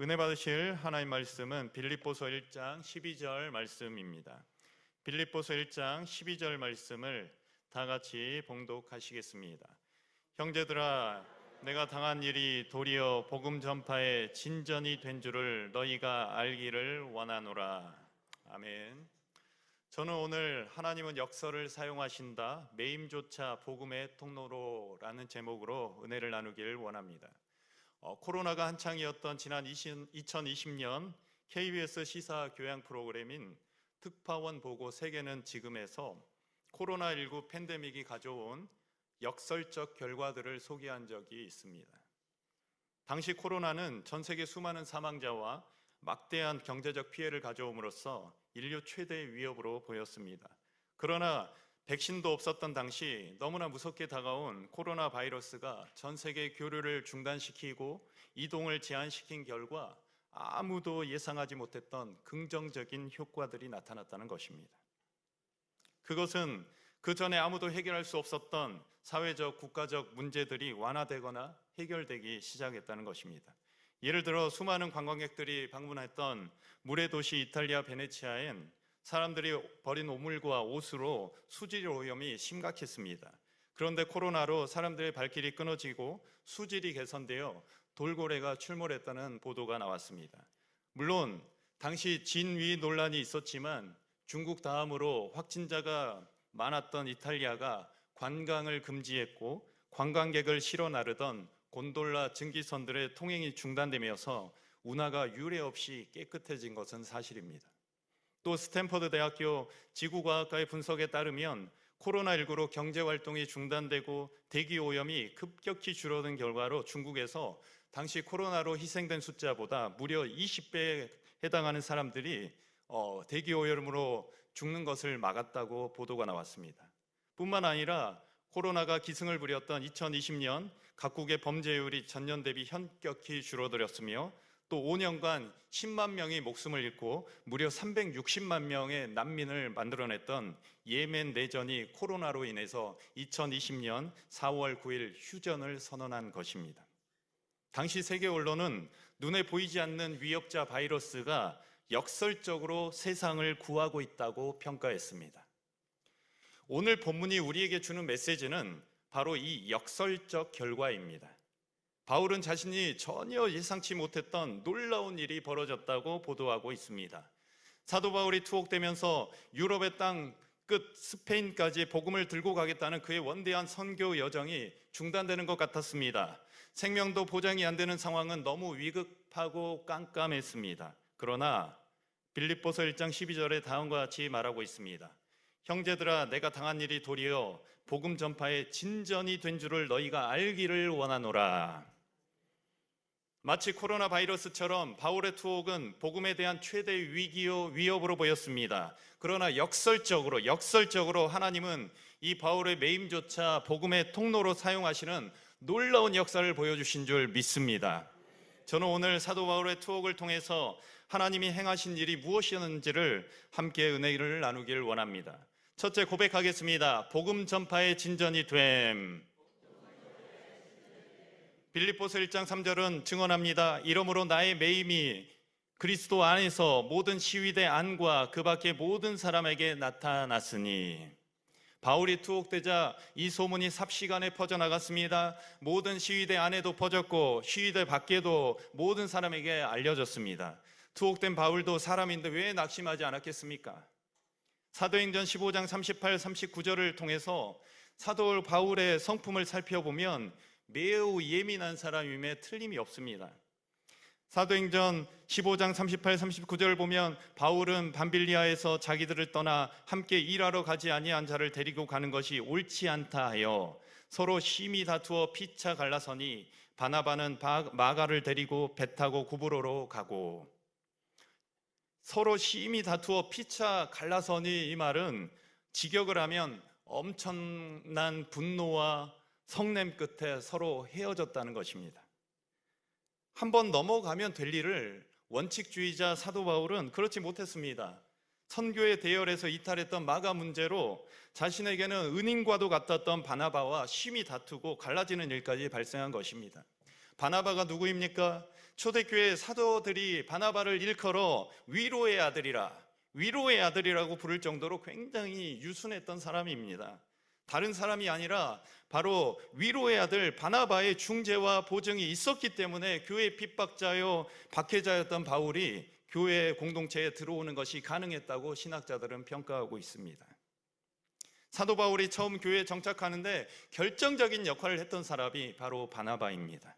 은혜 받으실 하나님 말씀은 빌립보서 1장 12절 말씀입니다. 빌립보서 1장 12절 말씀을 다 같이 봉독하시겠습니다. 형제들아, 내가 당한 일이 도리어 복음 전파의 진전이 된 줄을 너희가 알기를 원하노라. 아멘. 저는 오늘 하나님은 역설을 사용하신다, 매임조차 복음의 통로로라는 제목으로 은혜를 나누길 원합니다. 코로나가 한창이었던 지난 2020년 KBS 시사 교양 프로그램인 특파원 보고 세계는 지금에서 코로나19 팬데믹이 가져온 역설적 결과들을 소개한 적이 있습니다. 당시 코로나는 전 세계 수많은 사망자와 막대한 경제적 피해를 가져옴으로써 인류 최대의 위협으로 보였습니다. 그러나 백신도 없었던 당시 너무나 무섭게 다가온 코로나 바이러스가 전 세계 교류를 중단시키고 이동을 제한시킨 결과 아무도 예상하지 못했던 긍정적인 효과들이 나타났다는 것입니다. 그것은 그 전에 아무도 해결할 수 없었던 사회적, 국가적 문제들이 완화되거나 해결되기 시작했다는 것입니다. 예를 들어 수많은 관광객들이 방문했던 물의 도시 이탈리아 베네치아엔 사람들이 버린 오물과 옷으로 수질 오염이 심각했습니다. 그런데 코로나로 사람들의 발길이 끊어지고 수질이 개선되어 돌고래가 출몰했다는 보도가 나왔습니다. 물론 당시 진위 논란이 있었지만 중국 다음으로 확진자가 많았던 이탈리아가 관광을 금지했고 관광객을 실어 나르던 곤돌라 증기선들의 통행이 중단되면서 운하가 유례 없이 깨끗해진 것은 사실입니다. 또 스탠퍼드 대학교 지구과학과의 분석에 따르면 코로나19로 경제활동이 중단되고 대기오염이 급격히 줄어든 결과로 중국에서 당시 코로나로 희생된 숫자보다 무려 20배에 해당하는 사람들이 대기오염으로 죽는 것을 막았다고 보도가 나왔습니다. 뿐만 아니라 코로나가 기승을 부렸던 2020년 각국의 범죄율이 전년 대비 현격히 줄어들었으며 또 5년간 10만 명이 목숨을 잃고 무려 360만 명의 난민을 만들어냈던 예멘 내전이 코로나로 인해서 2020년 4월 9일 휴전을 선언한 것입니다. 당시 세계 언론은 눈에 보이지 않는 위협자 바이러스가 역설적으로 세상을 구하고 있다고 평가했습니다. 오늘 본문이 우리에게 주는 메시지는 바로 이 역설적 결과입니다. 바울은 자신이 전혀 예상치 못했던 놀라운 일이 벌어졌다고 보도하고 있습니다. 사도 바울이 투옥되면서 유럽의 땅 끝 스페인까지 복음을 들고 가겠다는 그의 원대한 선교 여정이 중단되는 것 같았습니다. 생명도 보장이 안 되는 상황은 너무 위급하고 깜깜했습니다. 그러나 빌립보서 1장 12절에 다음과 같이 말하고 있습니다. 형제들아, 내가 당한 일이 도리어 복음 전파의 진전이 된 줄을 너희가 알기를 원하노라. 마치 코로나 바이러스처럼 바울의 투옥은 복음에 대한 최대의 위기요 위협으로 보였습니다. 그러나 역설적으로 하나님은 이 바울의 매임조차 복음의 통로로 사용하시는 놀라운 역사를 보여주신 줄 믿습니다. 저는 오늘 사도 바울의 투옥을 통해서 하나님이 행하신 일이 무엇이었는지를 함께 은혜를 나누길 원합니다. 첫째 고백하겠습니다. 복음 전파의 진전이 됨. 빌립보서 1장 3절은 증언합니다. 이러므로 나의 매임이 그리스도 안에서 모든 시위대 안과 그 밖의 모든 사람에게 나타났으니. 바울이 투옥되자 이 소문이 삽시간에 퍼져나갔습니다. 모든 시위대 안에도 퍼졌고 시위대 밖에도 모든 사람에게 알려졌습니다. 투옥된 바울도 사람인데 왜 낙심하지 않았겠습니까? 사도행전 15장 38, 39절을 통해서 사도 바울의 성품을 살펴보면 매우 예민한 사람임에 틀림이 없습니다. 사도행전 15장 38, 39절을 보면 바울은 밤빌리아에서 자기들을 떠나 함께 일하러 가지 아니한 자를 데리고 가는 것이 옳지 않다 하여 서로 심히 다투어 피차 갈라서니 바나바는 마가를 데리고 배 타고 구브로로 가고. 서로 심히 다투어 피차 갈라서니, 이 말은 직역을 하면 엄청난 분노와 성냄 끝에 서로 헤어졌다는 것입니다. 한번 넘어가면 될 일을 원칙주의자 사도 바울은 그렇지 못했습니다. 선교의 대열에서 이탈했던 마가 문제로 자신에게는 은인과도 같았던 바나바와 심히 다투고 갈라지는 일까지 발생한 것입니다. 바나바가 누구입니까? 초대교회 사도들이 바나바를 일컬어 위로의 아들이라고 부를 정도로 굉장히 유순했던 사람입니다. 다른 사람이 아니라 바로 위로의 아들 바나바의 중재와 보증이 있었기 때문에 교회 핍박자요 박해자였던 바울이 교회 공동체에 들어오는 것이 가능했다고 신학자들은 평가하고 있습니다. 사도 바울이 처음 교회에 정착하는데 결정적인 역할을 했던 사람이 바로 바나바입니다.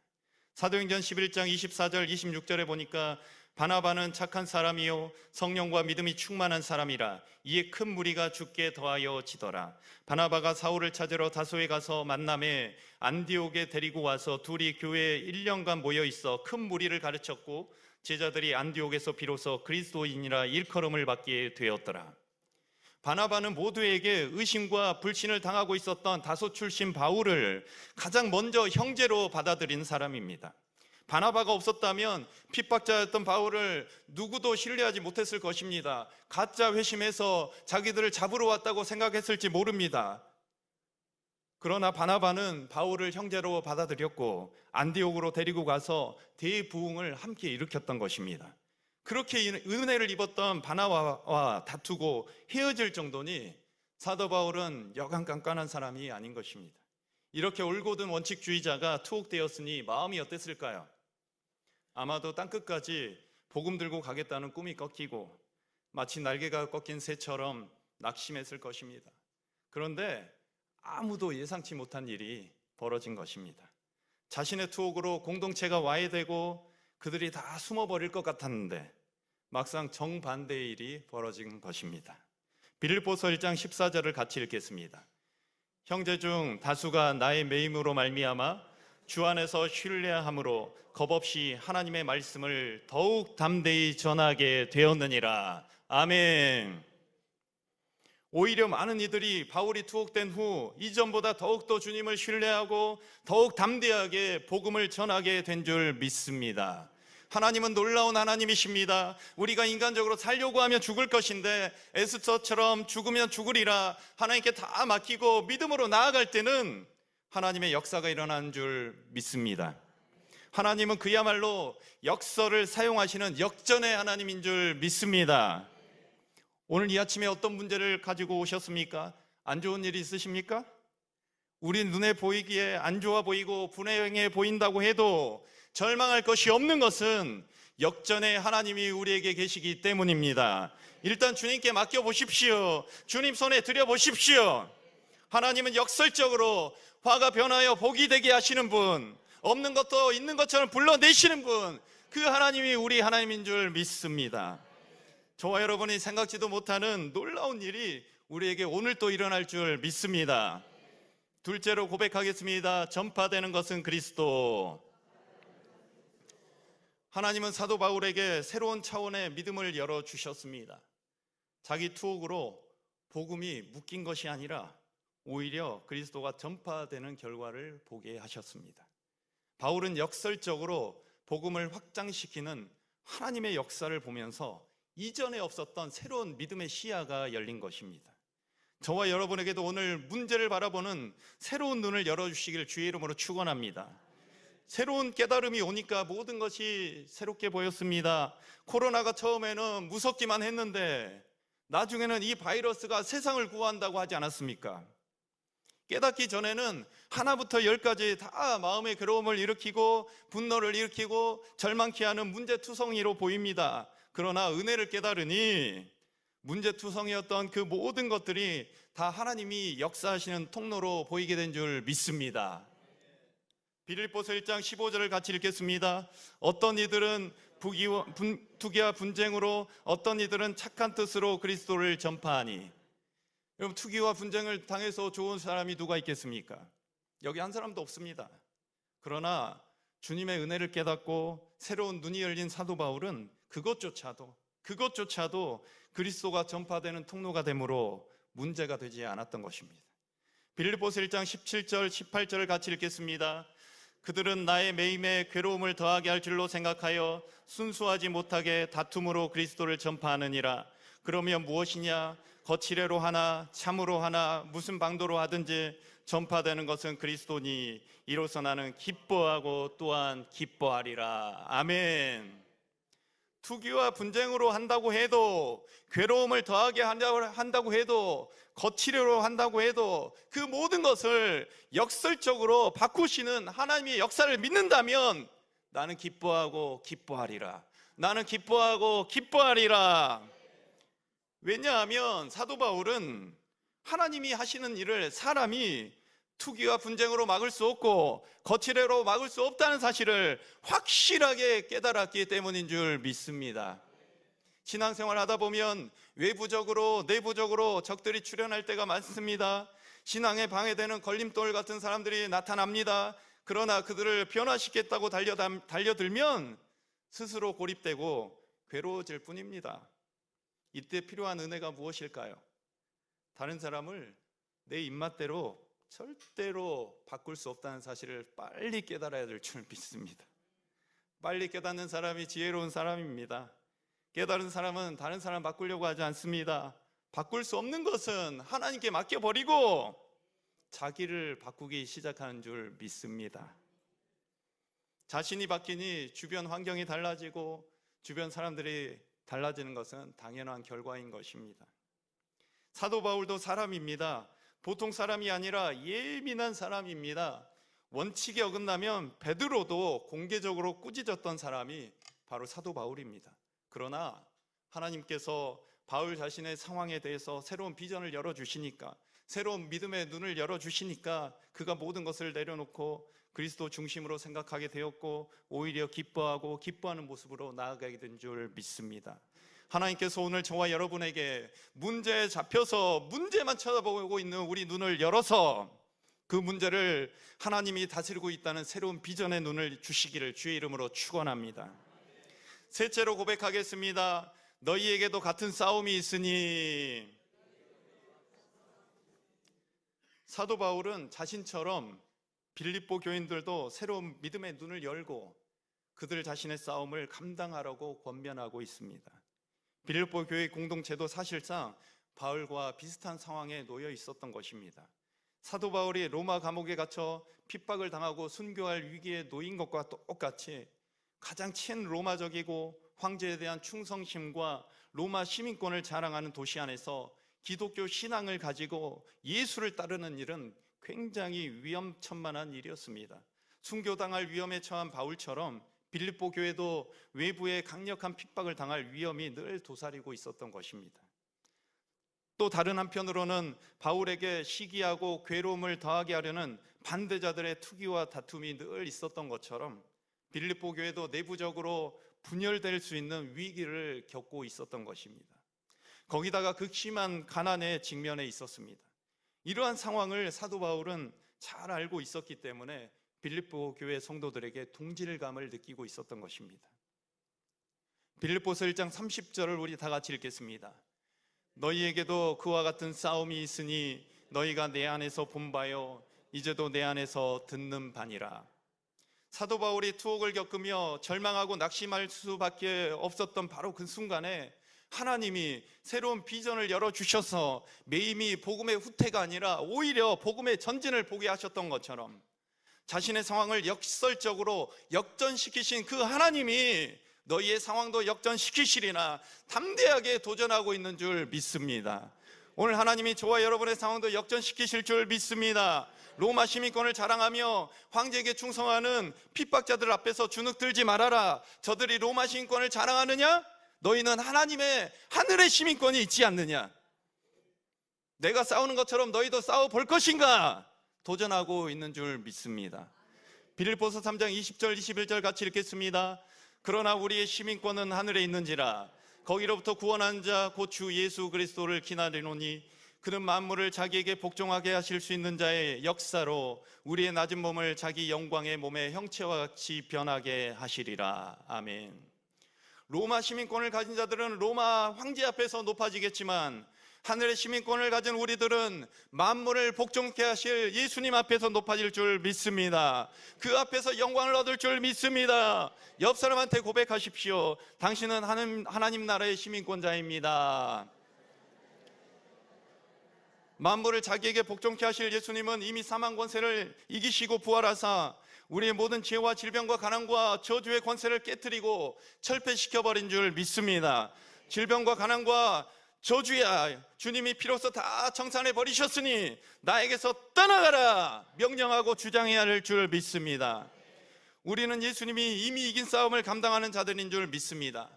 사도행전 11장 24절 26절에 보니까 바나바는 착한 사람이요 성령과 믿음이 충만한 사람이라 이에 큰 무리가 죽게 더하여 지더라. 바나바가 사울을 찾으러 다소에 가서 만남에 안디옥에 데리고 와서 둘이 교회에 1년간 모여 있어 큰 무리를 가르쳤고 제자들이 안디옥에서 비로소 그리스도인이라 일컬음을 받게 되었더라. 바나바는 모두에게 의심과 불신을 당하고 있었던 다소 출신 바울을 가장 먼저 형제로 받아들인 사람입니다. 바나바가 없었다면 핍박자였던 바울을 누구도 신뢰하지 못했을 것입니다. 가짜 회심해서 자기들을 잡으러 왔다고 생각했을지 모릅니다. 그러나 바나바는 바울을 형제로 받아들였고 안디옥으로 데리고 가서 대부흥을 함께 일으켰던 것입니다. 그렇게 은혜를 입었던 바나바와 다투고 헤어질 정도니 사도 바울은 여간 깐깐한 사람이 아닌 것입니다. 이렇게 올곧은 원칙주의자가 투옥되었으니 마음이 어땠을까요? 아마도 땅끝까지 복음 들고 가겠다는 꿈이 꺾이고 마치 날개가 꺾인 새처럼 낙심했을 것입니다. 그런데 아무도 예상치 못한 일이 벌어진 것입니다. 자신의 투옥으로 공동체가 와해되고 그들이 다 숨어버릴 것 같았는데 막상 정반대의 일이 벌어진 것입니다. 빌립보서 1장 14절을 같이 읽겠습니다. 형제 중 다수가 나의 매임으로 말미암아 주 안에서 신뢰함으로 겁없이 하나님의 말씀을 더욱 담대히 전하게 되었느니라. 아멘. 오히려 많은 이들이 바울이 투옥된 후 이전보다 더욱더 주님을 신뢰하고 더욱 담대하게 복음을 전하게 된 줄 믿습니다. 하나님은 놀라운 하나님이십니다. 우리가 인간적으로 살려고 하면 죽을 것인데 에스더처럼 죽으면 죽으리라 하나님께 다 맡기고 믿음으로 나아갈 때는 하나님의 역사가 일어나는 줄 믿습니다. 하나님은 그야말로 역설을 사용하시는 역전의 하나님인 줄 믿습니다. 오늘 이 아침에 어떤 문제를 가지고 오셨습니까? 안 좋은 일이 있으십니까? 우리 눈에 보이기에 안 좋아 보이고 불행해 보인다고 해도 절망할 것이 없는 것은 역전의 하나님이 우리에게 계시기 때문입니다. 일단 주님께 맡겨보십시오. 주님 손에 드려보십시오. 하나님은 역설적으로 화가 변하여 복이 되게 하시는 분, 없는 것도 있는 것처럼 불러내시는 분, 그 하나님이 우리 하나님인 줄 믿습니다. 저와 여러분이 생각지도 못하는 놀라운 일이 우리에게 오늘 또 일어날 줄 믿습니다. 둘째로 고백하겠습니다. 전파되는 것은 그리스도. 하나님은 사도 바울에게 새로운 차원의 믿음을 열어주셨습니다. 자기 투옥으로 복음이 묶인 것이 아니라 오히려 그리스도가 전파되는 결과를 보게 하셨습니다. 바울은 역설적으로 복음을 확장시키는 하나님의 역사를 보면서 이전에 없었던 새로운 믿음의 시야가 열린 것입니다. 저와 여러분에게도 오늘 문제를 바라보는 새로운 눈을 열어주시기를 주의 이름으로 축원합니다. 새로운 깨달음이 오니까 모든 것이 새롭게 보였습니다. 코로나가 처음에는 무섭기만 했는데 나중에는 이 바이러스가 세상을 구한다고 하지 않았습니까? 깨닫기 전에는 하나부터 열까지 다 마음의 괴로움을 일으키고 분노를 일으키고 절망케 하는 문제투성이로 보입니다. 그러나 은혜를 깨달으니 문제투성이었던 그 모든 것들이 다 하나님이 역사하시는 통로로 보이게 된 줄 믿습니다. 빌립보서 1장 15절을 같이 읽겠습니다. 어떤 이들은 투기와 분쟁으로, 어떤 이들은 착한 뜻으로 그리스도를 전파하니. 여러분, 투기와 분쟁을 당해서 좋은 사람이 누가 있겠습니까? 여기 한 사람도 없습니다. 그러나 주님의 은혜를 깨닫고 새로운 눈이 열린 사도 바울은 그것조차도 그리스도가 전파되는 통로가 되므로 문제가 되지 않았던 것입니다. 빌립보서 1장 17절 18절을 같이 읽겠습니다. 그들은 나의 매임에 괴로움을 더하게 할 줄로 생각하여 순수하지 못하게 다툼으로 그리스도를 전파하느니라. 그러면 무엇이냐? 거칠애로 하나 참으로 하나 무슨 방도로 하든지 전파되는 것은 그리스도니 이로써 나는 기뻐하고 또한 기뻐하리라. 아멘. 투기와 분쟁으로 한다고 해도, 괴로움을 더하게 한다고 해도, 거칠애로 한다고 해도 그 모든 것을 역설적으로 바꾸시는 하나님의 역사를 믿는다면 나는 기뻐하고 기뻐하리라. 나는 기뻐하고 기뻐하리라. 왜냐하면 사도 바울은 하나님이 하시는 일을 사람이 투기와 분쟁으로 막을 수 없고 거칠애로 막을 수 없다는 사실을 확실하게 깨달았기 때문인 줄 믿습니다. 신앙생활 하다 보면 외부적으로 내부적으로 적들이 출현할 때가 많습니다. 신앙에 방해되는 걸림돌 같은 사람들이 나타납니다. 그러나 그들을 변화시키겠다고 달려들면 스스로 고립되고 괴로워질 뿐입니다. 이때 필요한 은혜가 무엇일까요? 다른 사람을 내 입맛대로 절대로 바꿀 수 없다는 사실을 빨리 깨달아야 될 줄 믿습니다. 빨리 깨닫는 사람이 지혜로운 사람입니다. 깨달은 사람은 다른 사람 바꾸려고 하지 않습니다. 바꿀 수 없는 것은 하나님께 맡겨버리고 자기를 바꾸기 시작하는 줄 믿습니다. 자신이 바뀌니 주변 환경이 달라지고 주변 사람들이 달라지는 것은 당연한 결과인 것입니다. 사도 바울도 사람입니다. 보통 사람이 아니라 예민한 사람입니다. 원칙에 어긋나면 베드로도 공개적으로 꾸짖었던 사람이 바로 사도 바울입니다. 그러나 하나님께서 바울 자신의 상황에 대해서 새로운 비전을 열어주시니까, 새로운 믿음의 눈을 열어주시니까 그가 모든 것을 내려놓고 그리스도 중심으로 생각하게 되었고 오히려 기뻐하고 기뻐하는 모습으로 나아가게 된 줄 믿습니다. 하나님께서 오늘 저와 여러분에게 문제에 잡혀서 문제만 쳐다보고 있는 우리 눈을 열어서 그 문제를 하나님이 다스리고 있다는 새로운 비전의 눈을 주시기를 주의 이름으로 축원합니다. 셋째로 고백하겠습니다. 너희에게도 같은 싸움이 있으니. 사도 바울은 자신처럼 빌립보 교인들도 새로운 믿음의 눈을 열고 그들 자신의 싸움을 감당하라고 권면하고 있습니다. 빌립보 교회 공동체도 사실상 바울과 비슷한 상황에 놓여 있었던 것입니다. 사도 바울이 로마 감옥에 갇혀 핍박을 당하고 순교할 위기에 놓인 것과 똑같이 가장 친로마적이고 황제에 대한 충성심과 로마 시민권을 자랑하는 도시 안에서 기독교 신앙을 가지고 예수를 따르는 일은 굉장히 위험천만한 일이었습니다. 순교당할 위험에 처한 바울처럼 빌립보 교회도 외부의 강력한 핍박을 당할 위험이 늘 도사리고 있었던 것입니다. 또 다른 한편으로는 바울에게 시기하고 괴로움을 더하게 하려는 반대자들의 투기와 다툼이 늘 있었던 것처럼 빌립보 교회도 내부적으로 분열될 수 있는 위기를 겪고 있었던 것입니다. 거기다가 극심한 가난에 직면해 있었습니다. 이러한 상황을 사도 바울은 잘 알고 있었기 때문에 빌립보 교회 성도들에게 동질감을 느끼고 있었던 것입니다. 빌립보서 1장 30절을 우리 다 같이 읽겠습니다. 너희에게도 그와 같은 싸움이 있으니 너희가 내 안에서 본 바요 이제도 내 안에서 듣는 바니라. 사도 바울이 투옥을 겪으며 절망하고 낙심할 수밖에 없었던 바로 그 순간에 하나님이 새로운 비전을 열어주셔서 매임이 복음의 후퇴가 아니라 오히려 복음의 전진을 보게 하셨던 것처럼 자신의 상황을 역설적으로 역전시키신 그 하나님이 너희의 상황도 역전시키시리나 담대하게 도전하고 있는 줄 믿습니다. 오늘 하나님이 저와 여러분의 상황도 역전시키실 줄 믿습니다. 로마 시민권을 자랑하며 황제에게 충성하는 핍박자들 앞에서 주눅 들지 말아라. 저들이 로마 시민권을 자랑하느냐? 너희는 하나님의 하늘의 시민권이 있지 않느냐? 내가 싸우는 것처럼 너희도 싸워볼 것인가? 도전하고 있는 줄 믿습니다. 빌립보서 3장 20절 21절 같이 읽겠습니다. 그러나 우리의 시민권은 하늘에 있는지라 거기로부터 구원한 자 곧 주 예수 그리스도를 기다리노니 그는 만물을 자기에게 복종하게 하실 수 있는 자의 역사로 우리의 낮은 몸을 자기 영광의 몸의 형체와 같이 변하게 하시리라. 아멘. 로마 시민권을 가진 자들은 로마 황제 앞에서 높아지겠지만 하늘의 시민권을 가진 우리들은 만물을 복종케 하실 예수님 앞에서 높아질 줄 믿습니다. 그 앞에서 영광을 얻을 줄 믿습니다. 옆 사람한테 고백하십시오. 당신은 하나님 나라의 시민권자입니다. 만물을 자기에게 복종케 하실 예수님은 이미 사망 권세를 이기시고 부활하사 우리의 모든 죄와 질병과 가난과 저주의 권세를 깨뜨리고 철폐시켜버린 줄 믿습니다. 질병과 가난과 저주야, 주님이 피로써 다 청산해 버리셨으니 나에게서 떠나가라 명령하고 주장해야 할 줄 믿습니다. 우리는 예수님이 이미 이긴 싸움을 감당하는 자들인 줄 믿습니다.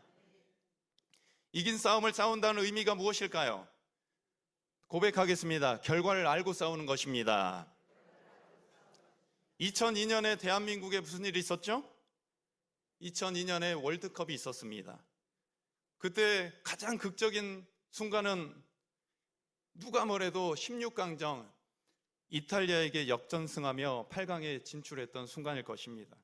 이긴 싸움을 싸운다는 의미가 무엇일까요? 고백하겠습니다. 결과를 알고 싸우는 것입니다. 2002년에 대한민국에 무슨 일이 있었죠? 2002년에 월드컵이 있었습니다. 그때 가장 극적인 순간은 누가 뭐래도 16강전 이탈리아에게 역전승하며 8강에 진출했던 순간일 것입니다.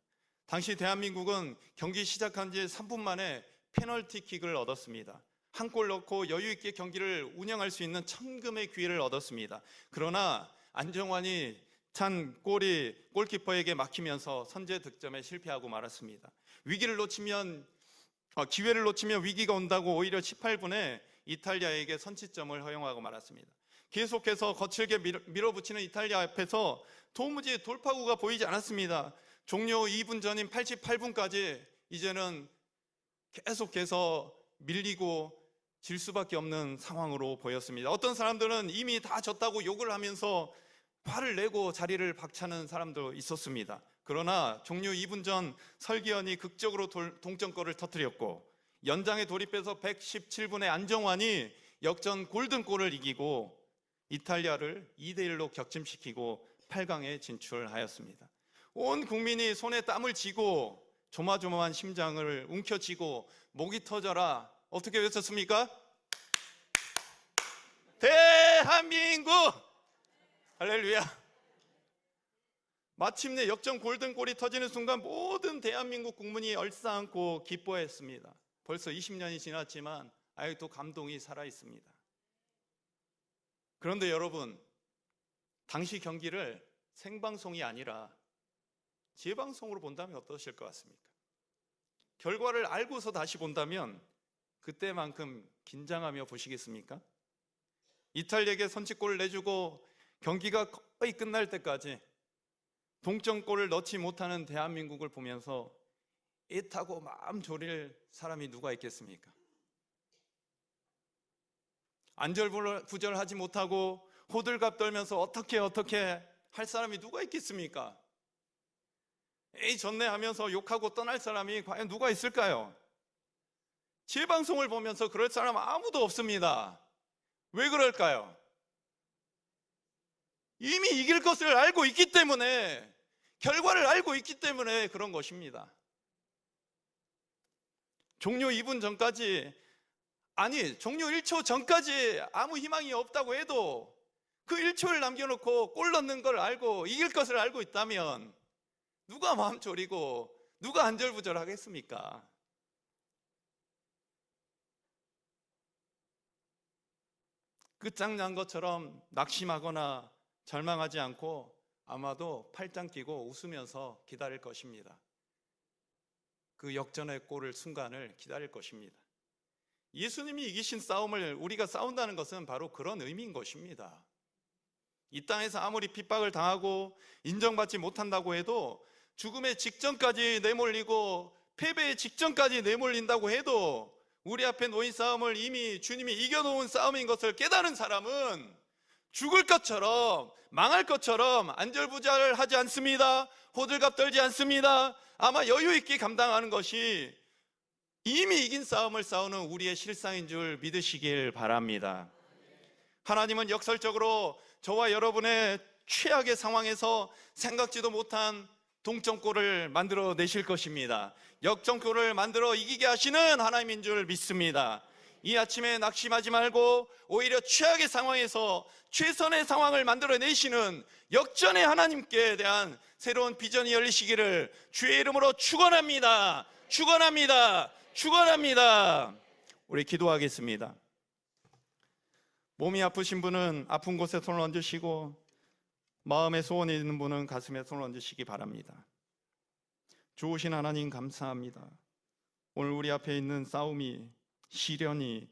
당시 대한민국은 경기 시작한 지 3분 만에 페널티킥을 얻었습니다. 한 골 넣고 여유 있게 경기를 운영할 수 있는 천금의 기회를 얻었습니다. 그러나 안정환이 찬 골이 골키퍼에게 막히면서 선제 득점에 실패하고 말았습니다. 기회를 놓치면 위기가 온다고 오히려 18분에 이탈리아에게 선취점을 허용하고 말았습니다. 계속해서 거칠게 밀어붙이는 이탈리아 앞에서 도무지 돌파구가 보이지 않았습니다. 종료 2분 전인 88분까지 이제는 계속해서 밀리고 질 수밖에 없는 상황으로 보였습니다. 어떤 사람들은 이미 다 졌다고 욕을 하면서 화를 내고 자리를 박차는 사람도 있었습니다. 그러나 종료 2분 전 설기현이 극적으로 동점골을 터뜨렸고 연장에 돌입해서 117분에 안정환이 역전 골든골을 이기고 이탈리아를 2대1로 격침시키고 8강에 진출하였습니다. 온 국민이 손에 땀을 쥐고 조마조마한 심장을 움켜쥐고 목이 터져라 어떻게 외쳤습니까? 대한민국! 할렐루야! 마침내 역전 골든골이 터지는 순간 모든 대한민국 국민이 얼싸안고 기뻐했습니다. 벌써 20년이 지났지만 아직도 감동이 살아있습니다. 그런데 여러분, 당시 경기를 생방송이 아니라 재방송으로 본다면 어떠실 것 같습니까? 결과를 알고서 다시 본다면 그때만큼 긴장하며 보시겠습니까? 이탈리아에게 선취골을 내주고 경기가 거의 끝날 때까지 동점골을 넣지 못하는 대한민국을 보면서 애타고 마음 졸일 사람이 누가 있겠습니까? 안절부절하지 못하고 호들갑 떨면서 어떻게 할 사람이 누가 있겠습니까? 에이 졌네 하면서 욕하고 떠날 사람이 과연 누가 있을까요? 재방송을 보면서 그럴 사람 아무도 없습니다. 왜 그럴까요? 이미 이길 것을 알고 있기 때문에, 결과를 알고 있기 때문에 그런 것입니다. 종료 2분 전까지, 아니 종료 1초 전까지 아무 희망이 없다고 해도 그 1초를 남겨놓고 골 넣는 걸 알고 이길 것을 알고 있다면 누가 마음 졸이고 누가 안절부절하겠습니까? 끝장난 것처럼 낙심하거나 절망하지 않고 아마도 팔짱 끼고 웃으면서 기다릴 것입니다. 그 역전의 골을 순간을 기다릴 것입니다. 예수님이 이기신 싸움을 우리가 싸운다는 것은 바로 그런 의미인 것입니다. 이 땅에서 아무리 핍박을 당하고 인정받지 못한다고 해도, 죽음의 직전까지 내몰리고 패배의 직전까지 내몰린다고 해도 우리 앞에 놓인 싸움을 이미 주님이 이겨놓은 싸움인 것을 깨달은 사람은 죽을 것처럼, 망할 것처럼 안절부절을 하지 않습니다. 호들갑 떨지 않습니다. 아마 여유 있게 감당하는 것이 이미 이긴 싸움을 싸우는 우리의 실상인 줄 믿으시길 바랍니다. 하나님은 역설적으로 저와 여러분의 최악의 상황에서 생각지도 못한 동점골을 만들어 내실 것입니다. 역전골을 만들어 이기게 하시는 하나님인 줄 믿습니다. 이 아침에 낙심하지 말고 오히려 최악의 상황에서 최선의 상황을 만들어 내시는 역전의 하나님께 대한 새로운 비전이 열리시기를 주의 이름으로 축원합니다. 축원합니다. 축원합니다. 우리 기도하겠습니다. 몸이 아프신 분은 아픈 곳에 손을 얹으시고, 마음에 소원이 있는 분은 가슴에 손을 얹으시기 바랍니다. 좋으신 하나님 감사합니다. 오늘 우리 앞에 있는 싸움이, 시련이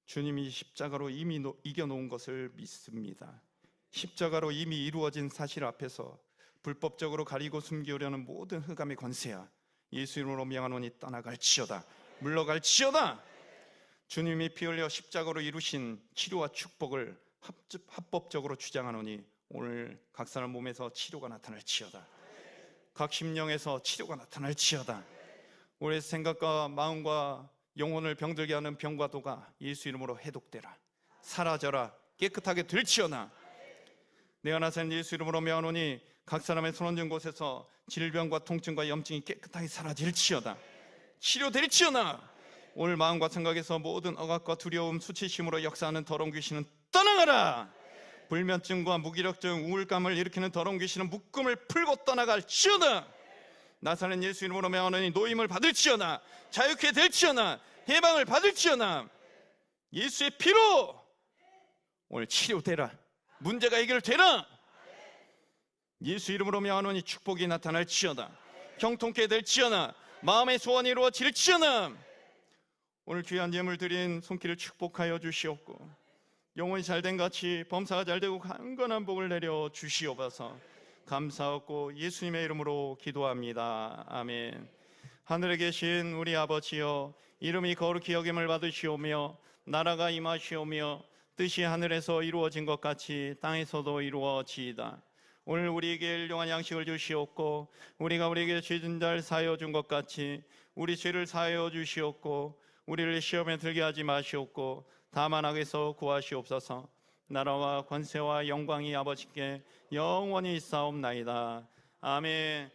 주님이 십자가로 이미 이겨놓은 것을 믿습니다. 십자가로 이미 이루어진 사실 앞에서 불법적으로 가리고 숨기려는 모든 흑암의 권세야, 예수 이름으로 명하노니 떠나갈지어다, 물러갈지어다. 주님이 피 흘려 십자가로 이루신 치료와 축복을 합법적으로 주장하노니 오늘 각 사람 몸에서 치료가 나타날지어다, 각 심령에서 치료가 나타날지어다. 우리의 생각과 마음과 영혼을 병들게 하는 병과 도가 예수 이름으로 해독되라, 사라져라, 깨끗하게 될지어다. 내가 나선 예수 이름으로 명하노니 각 사람의 손 얹은 곳에서 질병과 통증과 염증이 깨끗하게 사라질지어다, 치료될지어다. 오늘 마음과 생각에서 모든 억압과 두려움, 수치심으로 역사하는 더러운 귀신은 떠나가라. 불면증과 무기력증, 우울감을 일으키는 더러운 귀신은 묶음을 풀고 떠나갈지어다. 나사렛 예수 이름으로 명하노니 노임을 받을지어다, 자유케 될지어다, 해방을 받을지어다. 예수의 피로 오늘 치료되라, 문제가 해결되라. 예수 이름으로 명하노니 축복이 나타날지어다, 형통케 될지어다, 마음의 소원이 이루어질지어다. 오늘 귀한 예물 드린 손길을 축복하여 주시옵고 영혼이 잘된 같이 범사가 잘되고 강건한 복을 내려 주시옵소서. 감사하고 예수님의 이름으로 기도합니다. 아멘. 하늘에 계신 우리 아버지여, 이름이 거룩히 여김을 받으시오며 나라가 임하시오며 뜻이 하늘에서 이루어진 것 같이 땅에서도 이루어지이다. 오늘 우리에게 일용할 양식을 주시옵고 우리가 우리에게 죄진 자를 사하여 준 것 같이 우리 죄를 사하여 주시옵고 우리를 시험에 들게 하지 마시옵고 다만 악에서 구하시옵소서. 나라와 권세와 영광이 아버지께 영원히 있사옵나이다. 아멘.